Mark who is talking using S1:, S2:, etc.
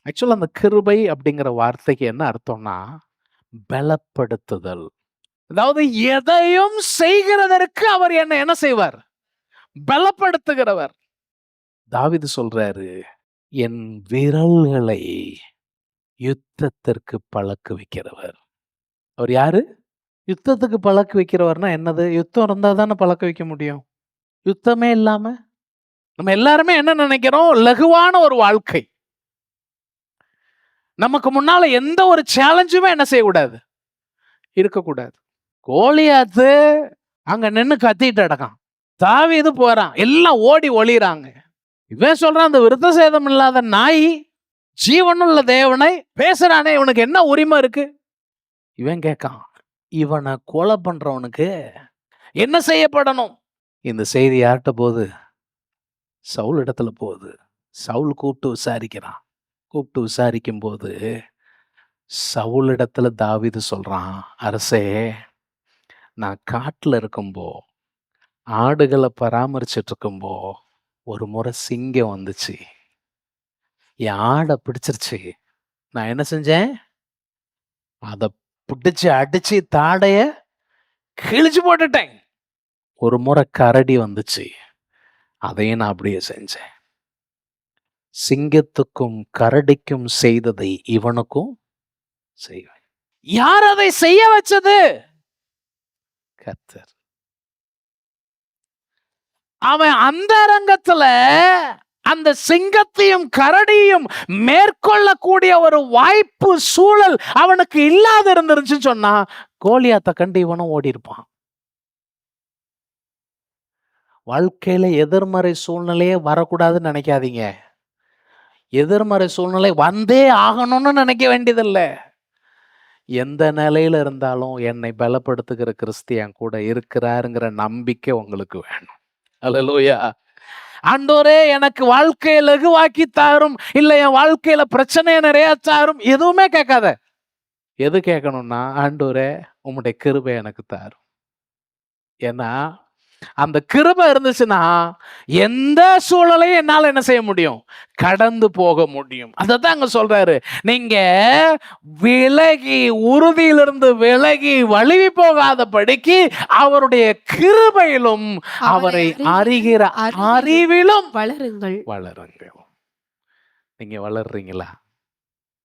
S1: ஆக்சுவலா அந்த கிருபை அப்படிங்கிற வார்த்தைக்கு என்ன அர்த்தம்னா, பலப்படுத்துதல். அதாவது எதையும் செய்கிறதற்கு அவர் என்ன செய்வார்? பலப்படுத்துகிறவர். தாவீது சொல்றாரு, என் விரல்களை யுத்தத்திற்கு பழக்க வைக்கிறவர். அவர் யாரு? யுத்தத்துக்கு பழக்க வைக்கிறவர்னா என்னது? யுத்தம் இருந்தா தானே பழக்க வைக்க முடியும். யுத்தமே இல்லாம நம்ம எல்லாருமே என்ன நினைக்கிறோம்? லகுவான ஒரு வாழ்க்கை. நமக்கு முன்னால எந்த ஒரு சேலஞ்சுமே என்ன செய்யக்கூடாது? இருக்கக்கூடாது. கோலியாத்து அங்க நின்னு கத்திட்டு அடக்கான். தாவீது போறான். எல்லாம் ஓடி ஒளிறாங்க. இவன் சொல்றான், அந்த விருத்த சேதம் இல்லாத நாய் ஜீவனுள்ள தேவனை பேசுறானே, இவனுக்கு என்ன உரிமை இருக்கு? இவன் கேட்கான், இவனை கொலை பண்றவனுக்கு என்ன செய்யப்படணும்? இந்த செய்தி யார்கிட்ட போகுது? சவுல் இடத்துல போகுது. சவுல் கூப்பிட்டு விசாரிக்கிறான். கூப்பிட்டு விசாரிக்கும் போது சவுல் இடத்துல தாவீது சொல்றான், அரசே, நான் காட்டுல இருக்கும்போ, ஆடுகளை பராமரிச்சுட்டு இருக்கும்போ ஒரு முறை சிங்கம் வந்துச்சு. என் ஆடை பிடிச்சிருச்சு. நான் என்ன செஞ்சேன்? அதை பிடிச்சு அடிச்சு தாடைய கிழிச்சு போட்டுட்டேன். ஒரு முறை கரடி வந்துச்சு. அதையும் நான் அப்படியே செஞ்சேன். சிங்கத்துக்கும் கரடிக்கும் செய்ததை இவனுக்கும் செய்வேன். யார் அதை செய்ய வச்சது? கர்த்தர். அவன் அந்த அரங்கத்துல அந்த சிங்கத்தையும் கரடியும் மேற்கொள்ளக்கூடிய ஒரு வாய்ப்பு சூழல் அவனுக்கு இல்லாத இருந்துருச்சுன்னு சொன்னா, கோலியாத்தை கண்டு இவனும் ஓடி இருப்பான். வாழ்க்கையில எதிர்மறை சூழ்நிலையே வரக்கூடாதுன்னு நினைக்காதீங்க. எதிர்மறை சூழ்நிலை வந்தே ஆகணும்னு நினைக்க வேண்டியதில்லை. எந்த நிலையில இருந்தாலும் என்னை பலப்படுத்துகிற கிறிஸ்து என் கூட இருக்கிறாருங்கிற நம்பிக்கை உங்களுக்கு வேணும். அல்லேலூயா. ஆண்டவரே, எனக்கு வாழ்க்கையை லகுவாக்கி தாரும், இல்லை என் வாழ்க்கையில பிரச்சனையை நிறைய தாரும், எதுவுமே கேட்காத. எது கேட்கணும்னா, ஆண்டவரே உம்முடைய கிருபை எனக்கு தாரும். ஏன்னா அந்த கிருபை இருந்துச்சுன்னா எந்த சூழலையும் என்னால என்ன செய்ய முடியும்? கடந்து போக முடியும். அதான் அங்க சொல்றாரு, நீங்க விலகி, உறுதியிலிருந்து விலகி வழுவி போகாதபடிக்கு அவருடைய கிருபையிலும் அவரை அறிகிற அறிவிலும்
S2: வளருங்கள்.
S1: வளருங்கள். நீங்க வளர்றீங்களா?